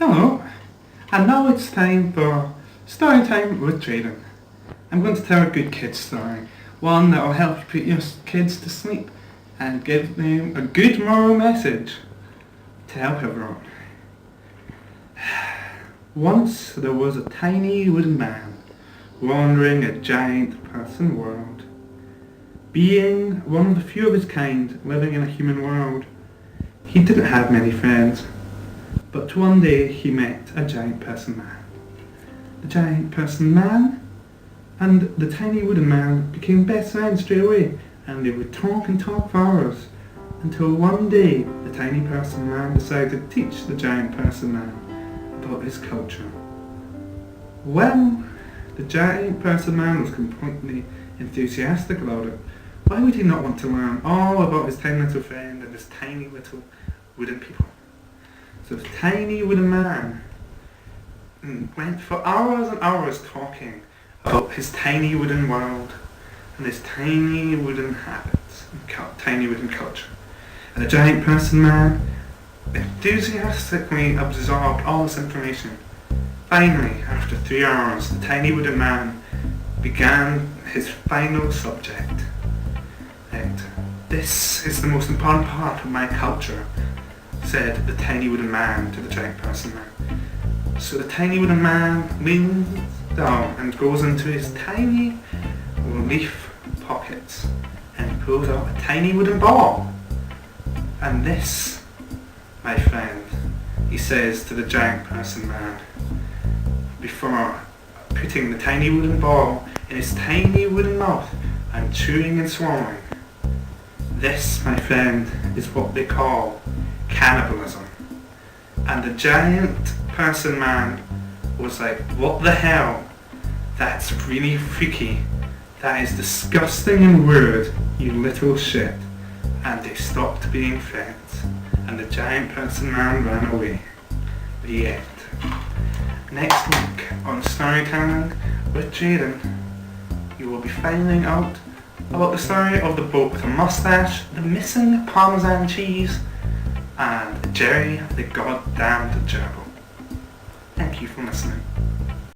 Hello, and now it's time for story time with Drayden. I'm going to tell a good kid story, one that will help you put your kids to sleep and give them a good moral message to help everyone. Once there was a tiny wooden man wandering a giant person world. Being one of the few of his kind living in a human world, he didn't have many friends. But one day he met a giant person man. The giant person man and the tiny wooden man became best friends straight away, and they would talk and talk for hours, until one day the tiny person man decided to teach the giant person man about his culture. Well, the giant person man was completely enthusiastic about it. Why would he not want to learn all about his tiny little friend and his tiny little wooden people? So the tiny wooden man went for hours and hours talking about his tiny wooden world and his tiny wooden habits and tiny wooden culture. And the giant person man enthusiastically absorbed all this information. Finally, after 3 hours, the tiny wooden man began his final subject. And this is the most important part of my culture, said the tiny wooden man to the giant person man. So the tiny wooden man leans down and goes into his tiny leaf pockets and pulls out a tiny wooden ball. And this, my friend, he says to the giant person man, before putting the tiny wooden ball in his tiny wooden mouth and chewing and swallowing. This, my friend, is what they call cannibalism. And the giant person man was like, what the hell? That's really freaky. That is disgusting and weird, you little shit. And they stopped being friends. And the giant person man ran away. The end. Next week on Storytelling with Drayden, you will be finding out about the story of the boat with a mustache, the missing Parmesan cheese, and Jerry the goddamned gerbil. Thank you for listening.